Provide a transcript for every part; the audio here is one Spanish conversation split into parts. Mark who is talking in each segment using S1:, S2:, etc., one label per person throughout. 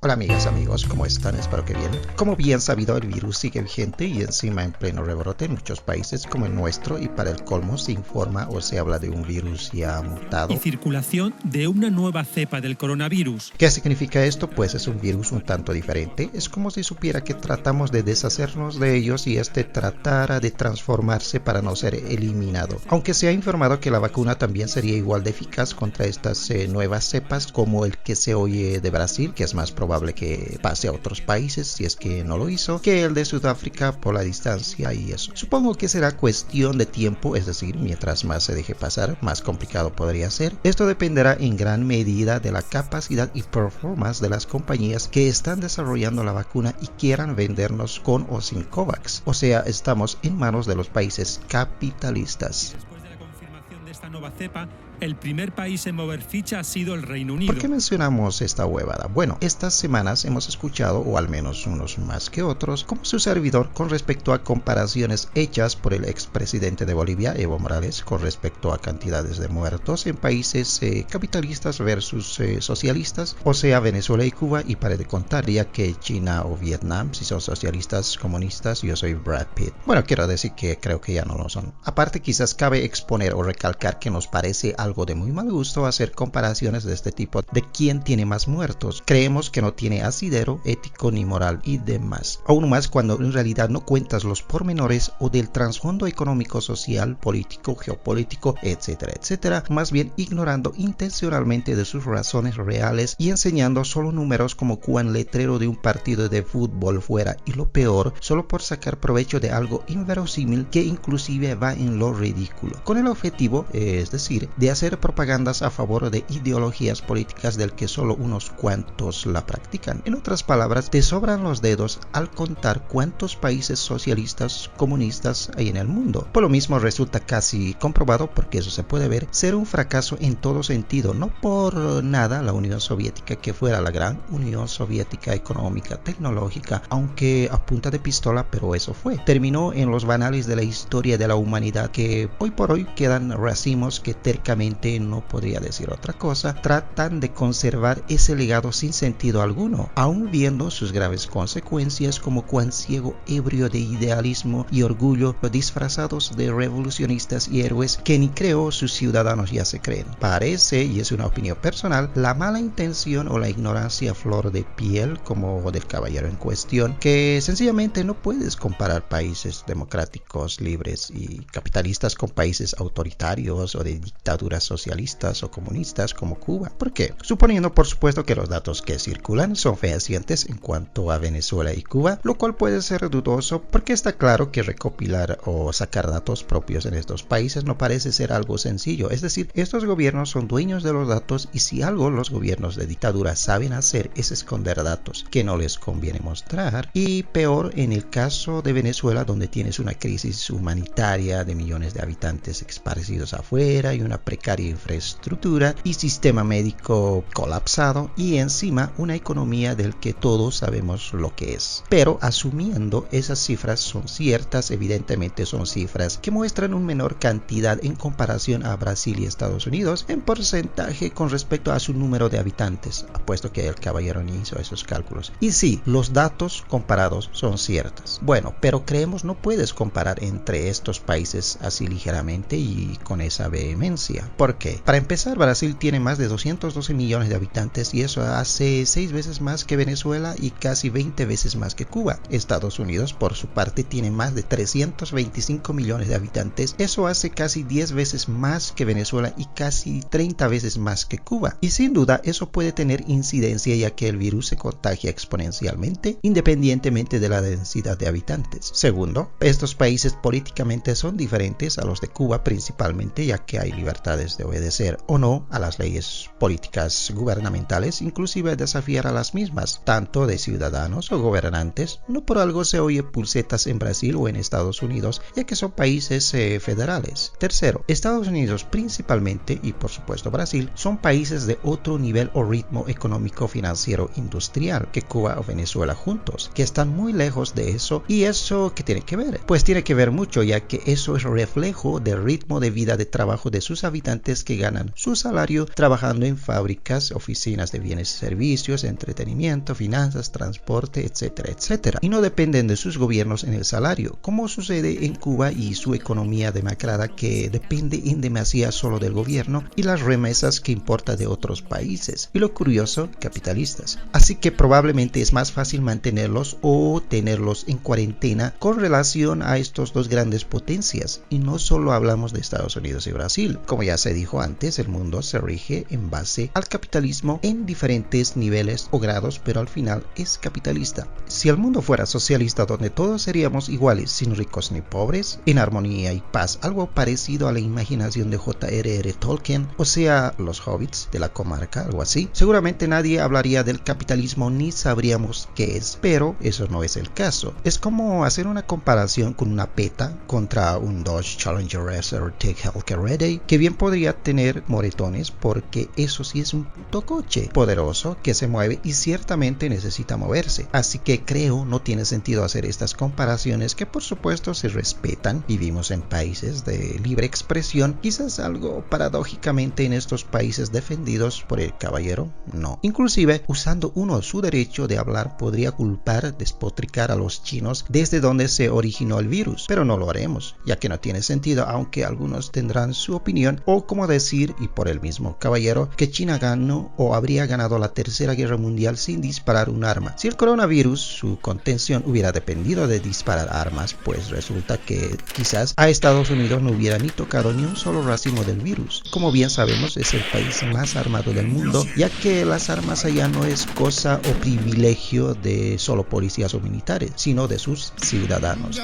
S1: Hola amigas, amigos, ¿cómo están? Espero que bien. Como bien sabido, el virus sigue vigente y encima en pleno rebrote en muchos países como el nuestro, y para el colmo se informa o se habla de un virus ya mutado.
S2: Y circulación de una nueva cepa del coronavirus.
S1: ¿Qué significa esto? Pues es un virus un tanto diferente. Es como si supiera que tratamos de deshacernos de ellos y este tratara de transformarse para no ser eliminado. Aunque se ha informado que la vacuna también sería igual de eficaz contra estas nuevas cepas como el que se oye de Brasil, que es más probable que pase a otros países si es que no lo hizo, que el de Sudáfrica por la distancia y eso. Supongo que será cuestión de tiempo, es decir, mientras más se deje pasar, más complicado podría ser. Esto dependerá en gran medida de la capacidad y performance de las compañías que están desarrollando la vacuna y quieran vendernos con o sin COVAX. O sea, estamos en manos de los países capitalistas.
S2: Después de la confirmación de esta nueva cepa, el primer país en mover ficha ha sido el Reino Unido.
S1: ¿Por qué mencionamos esta huevada? Bueno, estas semanas hemos escuchado, o al menos unos más que otros, como su servidor con respecto a comparaciones hechas por el expresidente de Bolivia, Evo Morales, con respecto a cantidades de muertos en países capitalistas versus socialistas, o sea, Venezuela y Cuba, y pare de contar ya que China o Vietnam, si son socialistas, comunistas, yo soy Brad Pitt. Bueno, quiero decir que creo que ya no lo son. Aparte, quizás cabe exponer o recalcar que nos parece algo de muy mal gusto hacer comparaciones de este tipo de quién tiene más muertos. Creemos que no tiene asidero ético ni moral y demás. Aún más cuando en realidad no cuentas los pormenores o del trasfondo económico, social, político, geopolítico, etcétera, etcétera, más bien ignorando intencionalmente de sus razones reales y enseñando solo números como cuán letrero de un partido de fútbol fuera, y lo peor, solo por sacar provecho de algo inverosímil que inclusive va en lo ridículo, con el objetivo, es decir, de hacer propagandas a favor de ideologías políticas del que solo unos cuantos la practican. En otras palabras, te sobran los dedos al contar cuántos países socialistas, comunistas hay en el mundo. Por lo mismo resulta casi comprobado, porque eso se puede ver, ser un fracaso en todo sentido. No por nada la Unión Soviética, que fuera la gran Unión Soviética económica, tecnológica, aunque a punta de pistola, pero eso fue. Terminó en los banales de la historia de la humanidad, que hoy por hoy quedan racimos que tercamente, no podría decir otra cosa, tratan de conservar ese legado sin sentido alguno, aun viendo sus graves consecuencias, como cuán ciego ebrio de idealismo y orgullo, disfrazados de revolucionistas y héroes que ni creo sus ciudadanos ya se creen. Parece, y es una opinión personal, la mala intención o la ignorancia a flor de piel, como del caballero en cuestión, que sencillamente no puedes comparar países democráticos, libres y capitalistas con países autoritarios o de dictaduras socialistas o comunistas como Cuba. ¿Por qué? Suponiendo por supuesto que los datos que circulan son fehacientes en cuanto a Venezuela y Cuba, lo cual puede ser dudoso porque está claro que recopilar o sacar datos propios en estos países no parece ser algo sencillo. Es decir, estos gobiernos son dueños de los datos, y si algo los gobiernos de dictadura saben hacer es esconder datos que no les conviene mostrar, y peor en el caso de Venezuela, donde tienes una crisis humanitaria de millones de habitantes esparcidos afuera y una precaria infraestructura y sistema médico colapsado, y encima una economía del que todos sabemos lo que es. Pero asumiendo esas cifras son ciertas, evidentemente son cifras que muestran una menor cantidad en comparación a Brasil y Estados Unidos en porcentaje con respecto a su número de habitantes. Apuesto que el caballero ni hizo esos cálculos. Y sí, los datos comparados son ciertos. Bueno, pero creemos no puedes comparar entre estos países así ligeramente y con esa vehemencia. ¿Por qué? Para empezar, Brasil tiene más de 212 millones de habitantes y eso hace 6 veces más que Venezuela y casi 20 veces más que Cuba. Estados Unidos, por su parte, tiene más de 325 millones de habitantes. Eso hace casi 10 veces más que Venezuela y casi 30 veces más que Cuba. Y sin duda, eso puede tener incidencia, ya que el virus se contagia exponencialmente independientemente de la densidad de habitantes. Segundo, estos países políticamente son diferentes a los de Cuba, principalmente ya que hay libertades de obedecer o no a las leyes políticas gubernamentales, inclusive desafiar a las mismas, tanto de ciudadanos o gobernantes. No por algo se oye pulsetas en Brasil o en Estados Unidos, ya que son países federales. Tercero, Estados Unidos principalmente, y por supuesto Brasil, son países de otro nivel o ritmo económico, financiero, industrial que Cuba o Venezuela juntos, que están muy lejos de eso. ¿Y eso qué tiene que ver? Pues tiene que ver mucho, ya que eso es reflejo del ritmo de vida de trabajo de sus habitantes estudiantes que ganan su salario trabajando en fábricas, oficinas de bienes y servicios, entretenimiento, finanzas, transporte, etcétera, etcétera, y no dependen de sus gobiernos en el salario, como sucede en Cuba y su economía demacrada que depende en demasía solo del gobierno y las remesas que importa de otros países, y lo curioso, capitalistas. Así que probablemente es más fácil mantenerlos o tenerlos en cuarentena con relación a estos dos grandes potencias, y no solo hablamos de Estados Unidos y Brasil. Como ya se dijo antes, el mundo se rige en base al capitalismo en diferentes niveles o grados, pero al final es capitalista. Si el mundo fuera socialista donde todos seríamos iguales, sin ricos ni pobres, en armonía y paz, algo parecido a la imaginación de J.R.R. Tolkien, o sea, los hobbits de la comarca, algo así, seguramente nadie hablaría del capitalismo ni sabríamos qué es, pero eso no es el caso. Es como hacer una comparación con una PETA contra un Dodge Challenger SRT Hellcat Red Eye, que bien podría tener moretones porque eso sí es un puto coche poderoso que se mueve y ciertamente necesita moverse. Así que creo no tiene sentido hacer estas comparaciones que por supuesto se respetan. Vivimos en países de libre expresión, quizás algo paradójicamente en estos países defendidos por el caballero, no. Inclusive usando uno su derecho de hablar podría culpar, despotricar a los chinos desde donde se originó el virus, pero no lo haremos, ya que no tiene sentido, aunque algunos tendrán su opinión, o como decir, y por el mismo caballero, que China ganó o habría ganado la Tercera Guerra Mundial sin disparar un arma. Si el coronavirus, su contención hubiera dependido de disparar armas, pues resulta que quizás a Estados Unidos no hubiera ni tocado ni un solo racimo del virus. Como bien sabemos, es el país más armado del mundo, ya que las armas allá no es cosa o privilegio de solo policías o militares, sino de sus ciudadanos.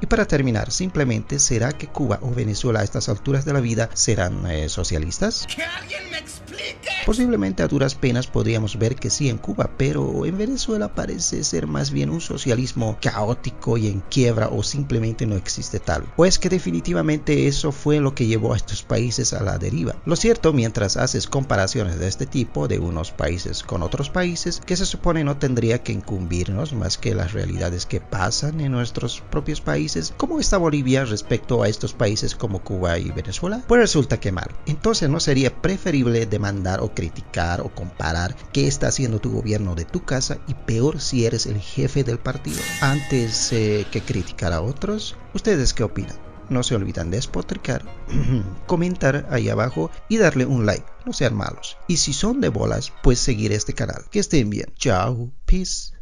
S1: Y para terminar, simplemente, ¿será que Cuba o Venezuela a estas alturas de la vida serán socialistas? ¡Que alguien me explique! Posiblemente a duras penas podríamos ver que sí en Cuba, pero en Venezuela parece ser más bien un socialismo caótico y en quiebra, o simplemente no existe tal. O es que definitivamente eso fue lo que llevó a estos países a la deriva. Lo cierto, mientras haces comparaciones de este tipo de unos países con otros países, que se supone no tendría que incumbirnos más que las realidades que pasan en nuestros propios países, ¿cómo está Bolivia respecto a estos países como Cuba y Venezuela? Pues resulta que mal. Entonces, ¿no sería preferible demandar o criticar o comparar qué está haciendo tu gobierno de tu casa, y peor si eres el jefe del partido, antes que criticar a otros? ¿Ustedes qué opinan? No se olviden de despotricar, comentar ahí abajo y darle un like. No sean malos. Y si son de bolas, pues seguir este canal. Que estén bien. Chao. Peace.